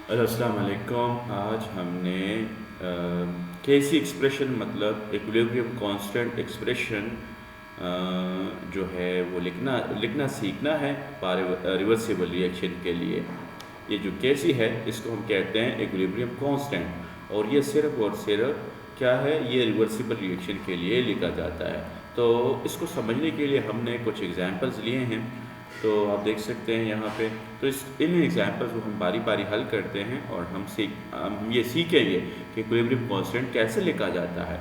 अस्सलाम वालेकुम। आज हमने केसी एक्सप्रेशन मतलब इक्विलिब्रियम कांस्टेंट एक्सप्रेशन जो है वो लिखना लिखना सीखना है रिवर्सिबल रिएक्शन के लिए। ये जो केसी है इसको हम कहते हैं इक्विलिब्रियम कांस्टेंट, और ये सिर्फ और सिर्फ क्या है, ये रिवर्सिबल रिएक्शन के लिए लिखा जाता है। तो इसको समझने के लिए हमने कुछ एग्जांपल्स लिए हैं, तो आप देख सकते हैं यहाँ पे। तो इस इन एग्जांपल्स को हम बारी बारी हल करते हैं और हम ये सीखेंगे कि इक्विलिब्रियम कांस्टेंट कैसे लिखा जाता है,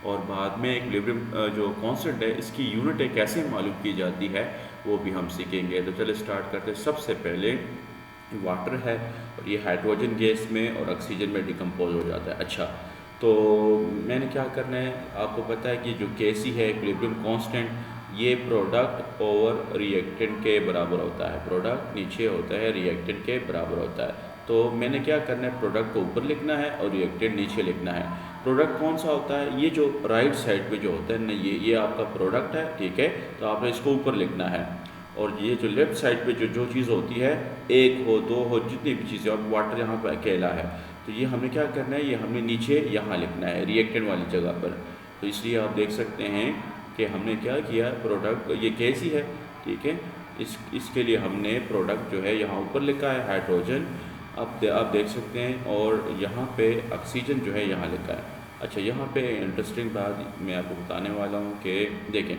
और बाद में इक्विलिब्रियम जो कांस्टेंट है इसकी यूनिटें कैसे मालूम की जाती है वो भी हम सीखेंगे। तो चलिए स्टार्ट करते हैं। सबसे पहले वाटर है और ये हाइड्रोजन गैस में और ऑक्सीजन में डिकम्पोज हो जाता है। अच्छा, तो मैंने क्या करना है, आपको पता है कि जो केसी है इक्विलिब्रियम कांस्टेंट, ये प्रोडक्ट ओवर रिएक्टेंट के बराबर होता है। प्रोडक्ट नीचे होता है, रिएक्टेंट के बराबर होता है। तो मैंने क्या करना है, प्रोडक्ट को ऊपर लिखना है और रिएक्टेंट नीचे लिखना है। प्रोडक्ट कौन सा होता है, ये जो राइट साइड पे जो होता है ना, ये आपका प्रोडक्ट है, ठीक है। तो आपने इसको ऊपर लिखना है। और ये जो लेफ़्ट साइड पे जो चीज़ होती है, एक हो दो हो जितनी भी चीज़ें, और वाटर यहाँ पर अकेला है, तो ये हमें क्या करना है, ये हमें नीचे यहाँ लिखना है रिएक्टेंट वाली जगह पर। तो इसलिए आप देख सकते हैं कि हमने क्या किया, प्रोडक्ट ये केसी है, ठीक है। इसके लिए हमने प्रोडक्ट जो है यहाँ ऊपर लिखा है हाइड्रोजन, आप देख सकते हैं, और यहाँ पे ऑक्सीजन जो है यहाँ लिखा है। अच्छा, यहाँ पे इंटरेस्टिंग बात मैं आपको बताने वाला हूँ कि देखें,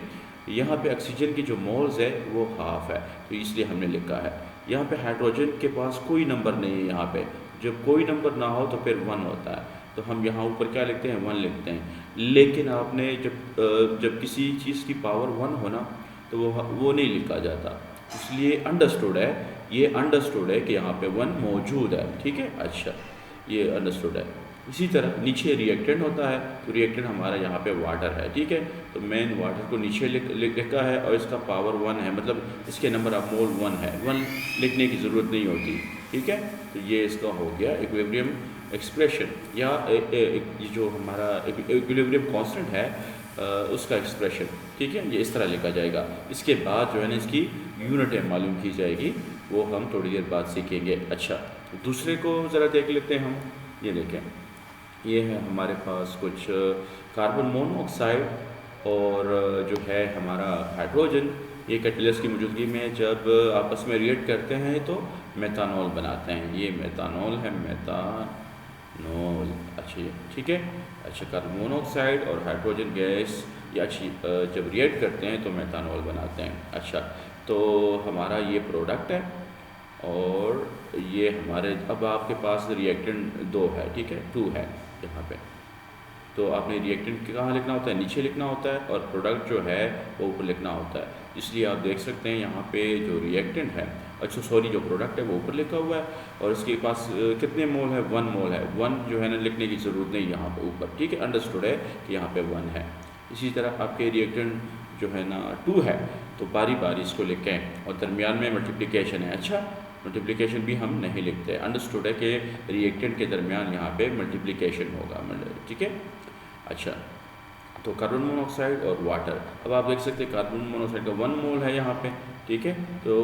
यहाँ पे ऑक्सीजन की जो मोल्स है वो हाफ है, तो इसलिए हमने लिखा है। यहाँ पे हाइड्रोजन के पास कोई नंबर नहीं है, यहाँ पे जब कोई नंबर ना हो तो फिर 1 होता है, तो हम यहाँ ऊपर क्या लिखते हैं, 1 लिखते हैं। लेकिन आपने जब किसी चीज़ की पावर 1 हो ना, तो वो नहीं लिखा जाता, इसलिए अंडरस्टूड है, ये अंडरस्टूड है कि यहाँ पे 1 मौजूद है, ठीक है। अच्छा, ये अंडरस्टूड है। इसी तरह नीचे रिएक्टेंट होता है, तो रिएक्टेंट हमारा यहाँ पे वाटर है, ठीक है। तो मेन वाटर को नीचे लिखा है और इसका पावर 1 है, मतलब इसके नंबर ऑफ मोल 1 है, 1 लिखने की ज़रूरत नहीं होती, ठीक है। तो ये इसका हो गया इक्विलिब्रियम एक्सप्रेशन, या ये जो हमारा इक्विलिब्रियम कांस्टेंट है उसका एक्सप्रेशन, ठीक है। ये इस तरह लिखा जाएगा। इसके बाद जो है ना इसकी यूनिटें मालूम की जाएगी, वो हम थोड़ी देर बाद सीखेंगे। अच्छा, दूसरे को ज़रा देख लेते हैं हम। ये देखें, ये है हमारे पास कुछ कार्बन मोनोऑक्साइड और जो है हमारा हाइड्रोजन, ये कैटलिस्ट की मौजूदगी में जब आपस में रिएक्ट करते हैं तो मेथानॉल बनाते हैं। ये मेथानॉल है, मेथानॉल, अच्छा ठीक है। अच्छा, कार्बन मोनोऑक्साइड और हाइड्रोजन गैस ये अच्छी जब रिएक्ट करते हैं तो मेथानॉल बनाते हैं। अच्छा, तो हमारा ये प्रोडक्ट है, और ये हमारे, अब आपके पास रिएक्टेंट 2 है, ठीक है, 2 है यहाँ पे। तो आपने रिएक्टेंट कहाँ लिखना होता है, नीचे लिखना होता है, और प्रोडक्ट जो है वो ऊपर लिखना होता है। इसलिए आप देख सकते हैं यहाँ पे जो रिएक्टेंट है, अच्छा सॉरी, जो प्रोडक्ट है वो ऊपर लिखा हुआ है, और इसके पास कितने मोल है, 1 मोल है। 1 जो है ना लिखने की ज़रूरत नहीं यहाँ पे ऊपर, ठीक है, अंडरस्टूड है कि यहाँ पे 1 है। इसी तरह आपके रिएक्टेंट जो है ना 2 है, तो बारी बारी इसको लिखें, और दरमियान में मल्टीप्लिकेशन है। अच्छा, मल्टीप्लिकेशन भी हम नहीं लिखते, अंडरस्टूड है कि रिएक्टेंट के दरमियान यहाँ पे मल्टीप्लिकेशन होगा, ठीक है। अच्छा, तो कार्बन मोनोऑक्साइड और वाटर, अब आप देख सकते हैं कार्बन मोनोऑक्साइड का 1 मोल है यहाँ पे, ठीक है। तो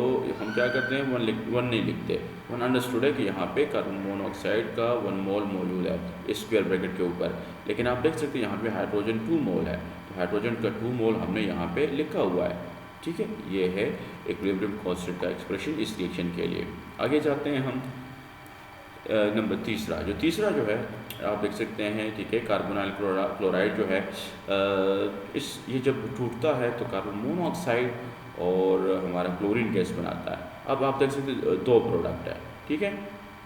हम क्या करते हैं, 1 नहीं लिखते, 1 अंडरस्टूड है कि यहाँ पे कार्बन मोनोऑक्साइड का 1 मोल मौजूद है स्क्वायर ब्रैकेट के ऊपर। लेकिन आप देख सकते हैं यहाँ पे हाइड्रोजन 2 मोल है, तो हाइड्रोजन का 2 मोल हमने यहाँ पे लिखा हुआ है, ठीक है। ये है इक्विलिब्रियम कांस्टेंट का एक्सप्रेशन इस रिएक्शन के लिए। आगे जाते हैं हम नंबर तीसरा जो है आप देख सकते हैं, ठीक है, कार्बोनाइल क्लोराइड जो है ये जब टूटता है तो कार्बन मोनोऑक्साइड और हमारा क्लोरीन गैस बनाता है। अब आप देख सकते हैं 2 प्रोडक्ट है, ठीक है।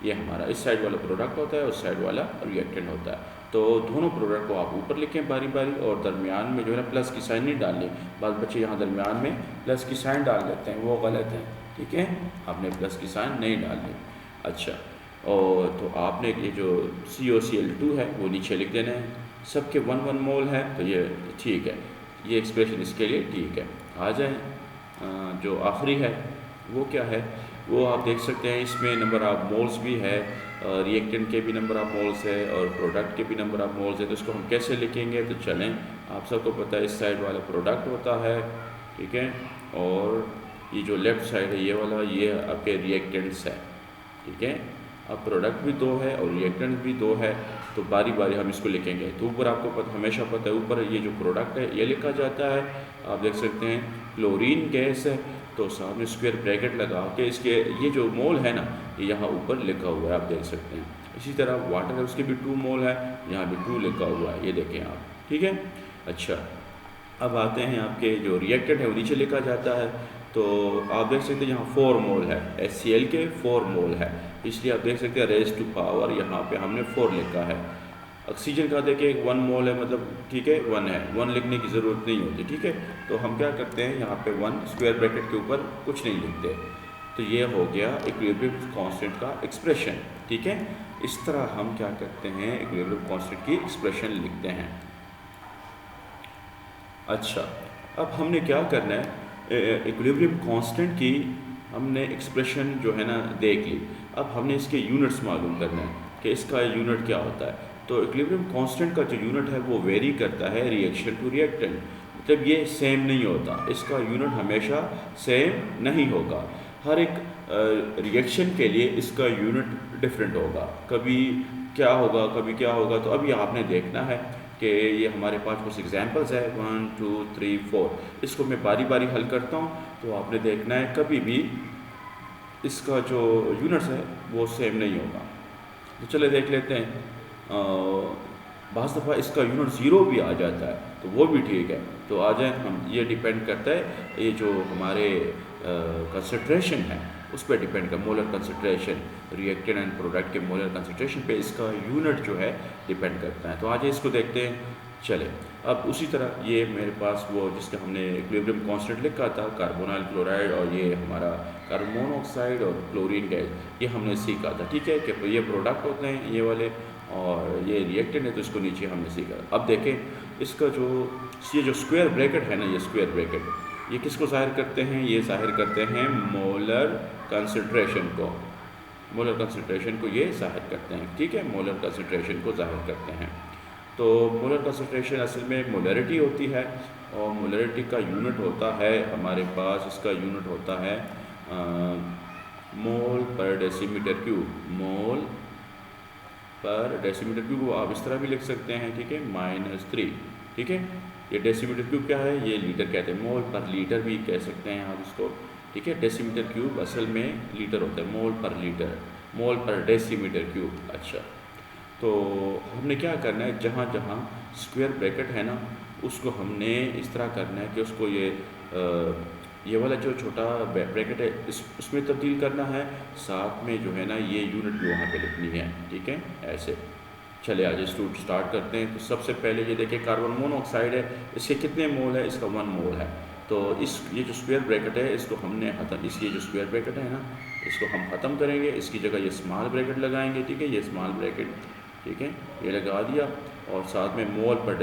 ये हमारा इस साइड वाला प्रोडक्ट होता है, उस साइड वाला रिएक्टेंट होता है। तो दोनों प्रोडक्ट को आप ऊपर लिखें बारी बारी, और दरमियान में जो है ना प्लस की साइन नहीं डालनी। बाद बच्चे यहाँ दरमियान में प्लस की साइन डाल देते हैं, वो गलत है, ठीक है, आपने प्लस की साइन नहीं डालनी। अच्छा, और तो आपने ये जो COCl2 है वो नीचे लिख देना है, सबके 1 मोल है, तो ये ठीक है, ये एक्सप्रेशन इसके लिए ठीक है। आ जाए जो आखिरी है वो क्या है, वो आप देख सकते हैं, इसमें नंबर ऑफ मोल्स भी है, रिएक्टेंट के भी नंबर ऑफ मोल्स है और प्रोडक्ट के भी नंबर ऑफ मोल्स है। तो इसको हम कैसे लिखेंगे, तो चलें, आप सबको पता है इस साइड वाला प्रोडक्ट होता है, ठीक है, और ये जो लेफ़्ट साइड है ये वाला, ये आपके रिएक्टेंट्स है, ठीक है। अब प्रोडक्ट भी 2 है और रिएक्टेंट भी 2 है, तो बारी बारी हम इसको लिखेंगे। तो ऊपर आपको हमेशा पता है, ऊपर ये जो प्रोडक्ट है ये लिखा जाता है। आप देख सकते हैं क्लोरीन गैस है, तो सामने स्क्वायर ब्रैकेट लगा के इसके ये जो मोल है ना, ये यहाँ ऊपर लिखा हुआ है, आप देख सकते हैं। इसी तरह वाटर है, उसके भी 2 मोल है, यहाँ भी 2 लिखा हुआ है, ये देखें आप, ठीक है। अच्छा, अब आते हैं आपके जो रिएक्टेंट है वो नीचे लिखा जाता है। तो आप देख सकते हैं यहाँ 4 मोल है, HCl के 4 मोल है, इसलिए आप देख सकते हैं रेज़ टू पावर यहाँ पे हमने 4 लिखा है। ऑक्सीजन का देखिए 1 मोल है, मतलब ठीक है 1 है, 1 लिखने की ज़रूरत नहीं होती, ठीक है। तो हम क्या करते हैं यहाँ पे 1 स्क्वायर ब्रैकेट के ऊपर कुछ नहीं लिखते। तो ये हो गया इक्विलिब्रियम कांस्टेंट का एक्सप्रेशन, ठीक है। इस तरह हम क्या करते हैं, इक्विलिब्रियम कांस्टेंट की एक्सप्रेशन लिखते हैं। अच्छा, अब हमने क्या करना है, इक्विलिब्रियम कांस्टेंट की हमने एक्सप्रेशन जो है ना देख ली। अब हमने इसके यूनिट्स मालूम करना है कि इसका यूनिट क्या होता है। तो इक्विलिब्रियम कांस्टेंट का जो यूनिट है वो वेरी करता है रिएक्शन टू रिएक्टेंट, मतलब ये सेम नहीं होता, इसका यूनिट हमेशा सेम नहीं होगा। हर एक रिएक्शन के लिए इसका यूनिट डिफरेंट होगा, कभी क्या होगा कभी क्या होगा। तो अभी आपने देखना है कि ये हमारे पास कुछ एग्जांपल्स है 1 2 3 4, इसको मैं बारी बारी हल करता हूँ। तो आपने देखना है कभी भी इसका जो यूनिट्स है वो सेम नहीं होगा। तो चले देख लेते हैं। बाज़ दफ़ा इसका यूनिट 0 भी आ जाता है, तो वो भी ठीक है। तो आ जाए हम, ये डिपेंड करता है, ये जो हमारे कंसंट्रेशन है उस पर डिपेंड कर, molar concentration, reactant and product के मोलर कंसंट्रेशन पे इसका यूनिट जो है डिपेंड करता है। तो आज इसको देखते हैं। चले, अब उसी तरह ये मेरे पास वो जिसका हमने इक्विलिब्रियम कांस्टेंट लिखा था, कार्बोनाइल क्लोराइड, और ये हमारा कार्बन मोनोऑक्साइड और क्लोरीन गैस, ये हमने सीखा था, ठीक है, कि ये प्रोडक्ट होते हैं ये वाले, और ये रिएक्टेंट है, तो इसको नीचे हमने सीखा। अब देखें इसका जो ये जो स्क्वायर ब्रैकेट है ना, ये स्क्वायर ब्रैकेट ये किसको ज़ाहिर करते हैं, ये ज़ाहिर करते हैं मोलर कंसंट्रेशन को, मोलर कंसंट्रेशन को ये ज़ाहिर करते हैं, ठीक है, मोलर कंसंट्रेशन को ज़ाहिर करते हैं। तो मोलर कंसंट्रेशन असल में मोलरिटी होती है, और मोलरिटी का यूनिट होता है हमारे पास, इसका यूनिट होता है मोल पर डेसीमीटर क्यूब, मोल पर डेसीमीटर क्यूब को आप इस तरह भी लिख सकते हैं, ठीक है, -3, ठीक है। ये डेसीमीटर क्यूब क्या है, ये लीटर कहते हैं, मोल पर लीटर भी कह सकते हैं आप इसको, ठीक है। डेसीमीटर क्यूब असल में लीटर होता है, मोल पर लीटर, मोल पर डेसीमीटर क्यूब। अच्छा, तो हमने क्या करना है, जहाँ जहाँ स्क्वायर ब्रैकेट है ना उसको हमने इस तरह करना है कि उसको ये वाला जो छोटा ब्रैकेट है उसमें तब्दील करना है, साथ में जो है ना ये यूनिट भी वहाँ पे लिखनी है, ठीक है, ऐसे। चले आज स्टार्ट करते हैं। तो सबसे पहले ये देखिए कार्बन मोनोऑक्साइड है, इसके कितने मोल है, इसका 1 मोल है। तो ये जो स्क्वायर ब्रैकेट है इसको हमने ख़त्म, इसकी जो स्क्वायर ब्रैकेट है ना इसको हम ख़त्म करेंगे, इसकी जगह ये स्मॉल ब्रैकेट लगाएंगे, ठीक है, ये स्मॉल ब्रैकेट, ठीक है, ये लगा दिया, और साथ में मोल पर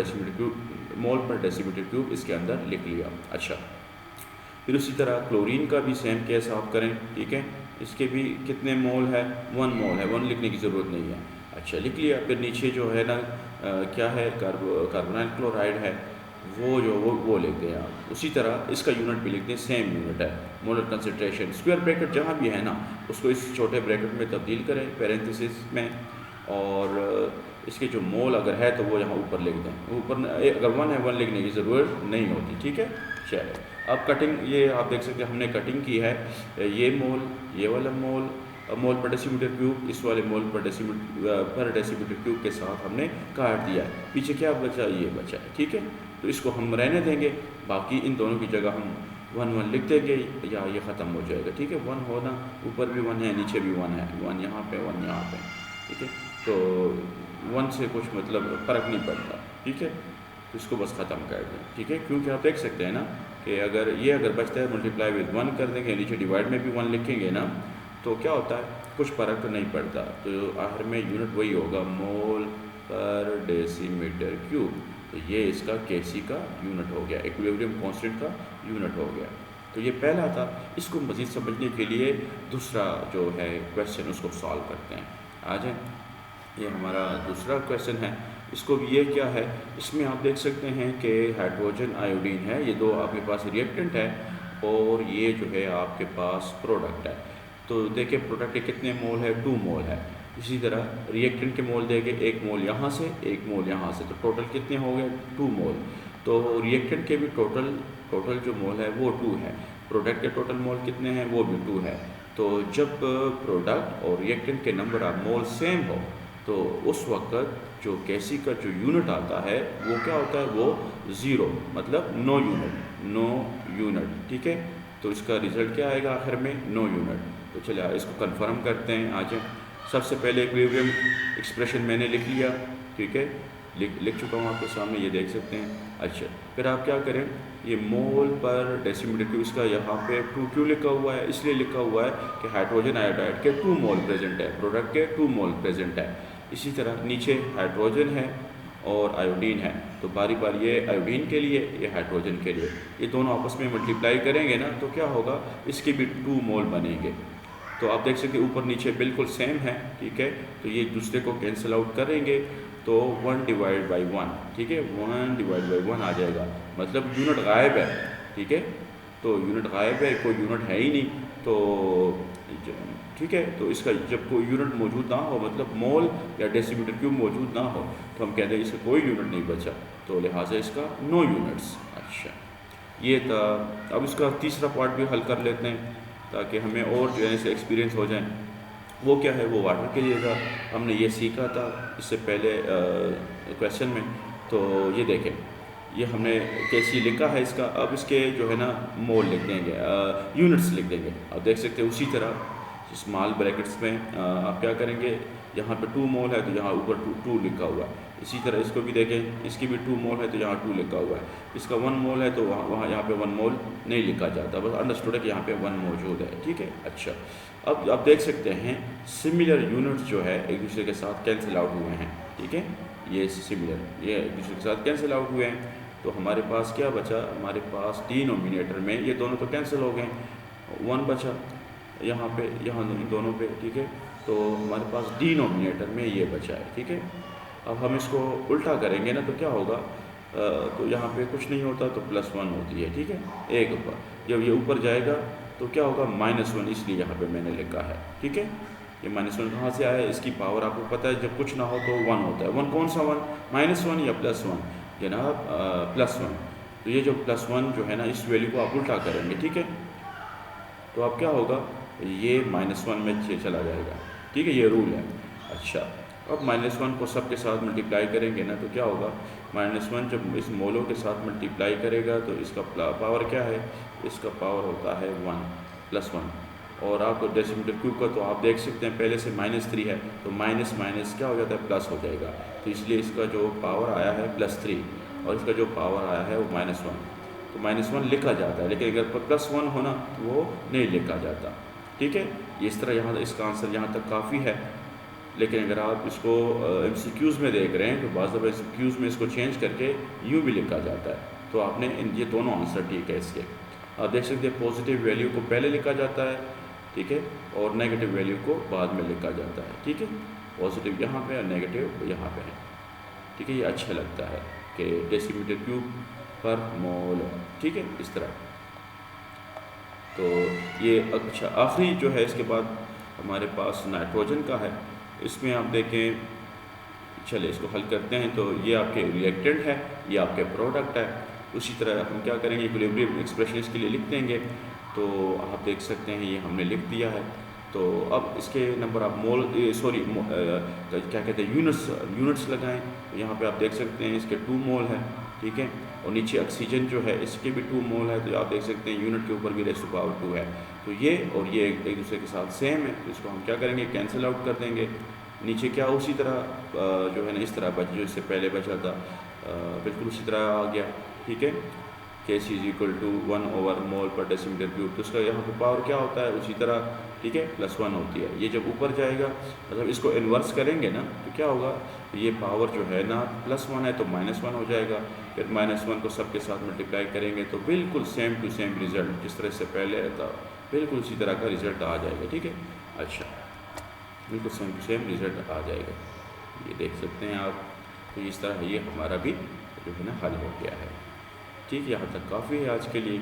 डेसीमीटर क्यूब इसके अंदर लिख लिया। अच्छा, फिर उसी तरह क्लोरीन का भी सेम केस आप करें, ठीक है, इसके भी कितने मोल है, 1 मोल है, 1 लिखने की ज़रूरत नहीं है। अच्छा, लिख लिया। फिर नीचे जो है ना क्या है, कार्बोनाइल क्लोराइड है, वो लिख दें आप। उसी तरह इसका यूनिट भी लिख दें, सेम यूनिट है, मोलर कंसंट्रेशन। स्क्वायर ब्रैकेट जहाँ भी है ना उसको इस छोटे ब्रैकेट में तब्दील करें, पैरेंथेसिस में, और इसके जो मोल अगर है तो वो यहाँ ऊपर लिख दें। ऊपर अगर 1 है 1 लिखने की ज़रूरत नहीं होती, ठीक है। चलिए, अब कटिंग, ये आप देख सकते हैं हमने कटिंग की है, ये मोल, ये वाला मोल पर डेसीमीटर क्यूब, इस वाले मोल पर डेसीमीटर क्यूब के साथ हमने काट दिया है। पीछे क्या बचा, ये बचा है, ठीक है। तो इसको हम रहने देंगे, बाकी इन दोनों की जगह हम 1 लिख देंगे, या ये ख़त्म हो जाएगा, ठीक है। 1 होना, ऊपर भी 1 है, नीचे भी 1 है, 1 यहाँ पे 1 यहाँ पे, ठीक है। तो 1 से कुछ मतलब फ़र्क नहीं पड़ता, ठीक है। तो इसको बस ख़त्म कर दें, ठीक है, क्योंकि आप देख सकते हैं ना कि अगर बचता है मल्टीप्लाई विद 1 कर देंगे, नीचे डिवाइड में भी 1 लिखेंगे ना, तो क्या होता है, कुछ फ़र्क नहीं पड़ता। तो आखिर में यूनिट वही होगा, मोल पर डेसीमीटर क्यूब। तो ये इसका Kc का यूनिट हो गया, इक्विलिब्रियम कांस्टेंट का यूनिट हो गया। तो ये पहला था। इसको मज़ीद समझने के लिए दूसरा जो है क्वेश्चन उसको सॉल्व करते हैं। आ जाए, ये हमारा दूसरा क्वेश्चन है। इसको भी ये क्या है, इसमें आप देख सकते हैं कि हाइड्रोजन आयोडीन है, ये दो आपके पास रिएक्टेंट है, और ये जो है आपके पास प्रोडक्ट है। तो देखिए प्रोडक्ट के कितने मोल है, 2 मोल है। इसी तरह रिएक्टेंट के मोल देंगे, 1 मोल यहाँ से 1 मोल यहाँ से, तो टोटल कितने हो गए, 2 मोल। तो रिएक्टेंट के भी टोटल जो मोल है वो 2 है। प्रोडक्ट के टोटल मोल कितने हैं, वो भी 2 है। तो जब प्रोडक्ट और रिएक्टेंट के नंबर ऑफ मोल सेम हो तो उस वक्त जो Kc का जो यूनिट आता है वो क्या होता है, वो 0, मतलब नो यूनिट। ठीक है, तो इसका रिजल्ट क्या आएगा आखिर में, नो यूनिट। तो चलिए इसको कंफर्म करते हैं। आज सबसे पहले इक्विलिब्रियम एक्सप्रेशन मैंने लिख लिया, ठीक है, लिख चुका हूँ आपके सामने, ये देख सकते हैं। अच्छा, फिर आप क्या करें, ये मोल पर डेसीमीटर क्यूब, इसका यहाँ पे 2 क्यों लिखा हुआ है, इसलिए लिखा हुआ है कि हाइड्रोजन आयोडाइड के 2 मोल प्रेजेंट है, प्रोडक्ट के 2 मोल प्रेजेंट है। इसी तरह नीचे हाइड्रोजन है और आयोडीन है, तो बारी बारी ये आयोडीन के लिए, ये हाइड्रोजन के लिए, ये दोनों आपस में मल्टीप्लाई करेंगे ना तो क्या होगा, इसके भी 2 मोल बनेंगे। तो आप देख सकते हैं ऊपर नीचे बिल्कुल सेम है, ठीक है, तो ये दूसरे को कैंसिल आउट करेंगे तो 1/1, ठीक है, 1/1 आ जाएगा, मतलब यूनिट गायब है। ठीक है, तो यूनिट गायब है, कोई यूनिट है ही नहीं, तो ठीक है, तो इसका जब कोई यूनिट मौजूद ना हो, मतलब मोल या डेसीमीटर क्यूब मौजूद ना हो, तो हम कहते हैं इसका कोई यूनिट नहीं बचा, तो लिहाजा इसका नो यूनिट्स। अच्छा, ये था। अब इसका तीसरा पार्ट भी हल कर लेते हैं ताकि हमें और जो है इसे एक्सपीरियंस हो जाए। वो क्या है, वो वाटर के लिए था, हमने ये सीखा था इससे पहले क्वेश्चन में। तो ये देखें, ये हमने कैसी लिखा है इसका, अब इसके जो है ना मोल लिख देंगे, यूनिट्स लिख देंगे। आप देख सकते हैं उसी तरह स्मॉल ब्रैकेट्स में आप क्या करेंगे, यहाँ पे 2 मोल है तो यहाँ ऊपर 2 लिखा हुआ है। इसी तरह इसको भी देखें, इसकी भी 2 मोल है तो यहाँ 2 लिखा हुआ है। इसका 1 मोल है तो वहाँ यहाँ पे 1 मोल नहीं लिखा जाता, बस अंडरस्टूड है कि यहाँ पे 1 मौजूद है। ठीक है, अच्छा, अब आप देख सकते हैं सिमिलर यूनिट्स जो है एक दूसरे के साथ कैंसिल आउट हुए हैं। ठीक है, ये सिमिलर, ये एक दूसरे के साथ कैंसिल आउट हुए हैं, तो हमारे पास क्या बचा, हमारे पास डिनोमिनेटर में ये दोनों तो कैंसिल हो गए, 1 बचा यहाँ पे, यहाँ दोनों पे। ठीक है, तो हमारे पास डिनोमिनेटर में ये बचा है। ठीक है, अब हम इसको उल्टा करेंगे ना तो क्या होगा, तो यहाँ पे कुछ नहीं होता तो +1 होती है। ठीक है, एक ऊपर, जब ये ऊपर जाएगा तो क्या होगा, -1, इसलिए यहाँ पे मैंने लिखा है। ठीक है, ये -1 कहाँ से आया, इसकी पावर आपको पता है, जब कुछ ना हो तो 1 होता है। 1 कौन सा 1, -1 या +1, जनाब +1। तो ये जो +1 जो है ना, इस वैल्यू को आप उल्टा करेंगे। ठीक है, तो अब क्या होगा, ये -1 में चला जाएगा। ठीक है, ये रूल है। अच्छा, अब -1 को सब के साथ मल्टीप्लाई करेंगे ना तो क्या होगा, -1 जब इस मोलों के साथ मल्टीप्लाई करेगा तो इसका पावर क्या है, इसका पावर होता है 1 +1। और आपको डेसीमीटर क्यूब का तो आप देख सकते हैं पहले से -3 है, तो माइनस माइनस क्या हो जाता है, प्लस हो जाएगा। तो इसलिए इसका जो पावर आया है +3 और इसका जो पावर आया है वो -1, तो -1 लिखा जाता है, लेकिन अगर +1 होना तो वो नहीं लिखा जाता। ठीक है, इस तरह यहाँ इसका आंसर यहाँ तक काफ़ी है। लेकिन अगर आप इसको MCQs में देख रहे हैं तो बाज़ दफ़ा MCQs में इसको चेंज करके यूँ भी लिखा जाता है, तो आपने ये दोनों आंसर ठीक है इसके। आप देख सकते हैं पॉजिटिव वैल्यू को पहले लिखा जाता है, ठीक है, और नेगेटिव वैल्यू को बाद में लिखा जाता है। ठीक है, पॉजिटिव यहाँ पे और नेगेटिव यहाँ पे है। ठीक है, ये अच्छा लगता है कि डेसीमीटर क्यूब पर मोल। ठीक है, इस तरह। तो ये अच्छा, आखिरी जो है इसके बाद हमारे पास नाइट्रोजन का है। इसमें आप देखें, चलिए इसको हल करते हैं। तो ये आपके रिएक्टेंट है, ये आपके प्रोडक्ट है। उसी तरह हम क्या करेंगे, इक्विलिब्रियम एक्सप्रेशन इसके लिए लिख देंगे। तो आप देख सकते हैं ये हमने लिख दिया है। तो अब इसके नंबर आप मोल क्या कहते हैं, यूनिट्स लगाएं। तो यहाँ पे आप देख सकते हैं इसके 2 मोल है। ठीक है, और नीचे ऑक्सीजन जो है इसके भी 2 मोल है, तो आप देख सकते हैं यूनिट के ऊपर भी ⁻²2 है। तो ये और ये एक दूसरे के साथ सेम है, तो इसको हम क्या करेंगे, कैंसिल आउट कर देंगे। नीचे क्या उसी तरह जो है ना इस तरह बच, जो इससे पहले बचा था बिल्कुल उसी तरह आ गया। ठीक है, Kc = 1 मोल पर डेसीमीटर क्यूब। तो उसका यहाँ पे पावर क्या होता है उसी तरह, ठीक है, +1 होती है। ये जब ऊपर जाएगा, मतलब इसको इन्वर्स करेंगे ना तो क्या होगा, ये पावर जो है ना +1 है तो -1 हो जाएगा। फिर -1 को सबके साथ मल्टीप्लाई करेंगे तो बिल्कुल सेम टू सेम रिज़ल्ट जिस तरह से पहले था, बिल्कुल उसी तरह का रिज़ल्ट आ जाएगा। ठीक है, अच्छा, बिल्कुल सेम टू सेम रिज़ल्ट आ जाएगा, ये देख सकते हैं आप। तो इस तरह ये हमारा भी जो है ना हल हो गया है। ठीक है, यहाँ तक काफ़ी है आज के लिए।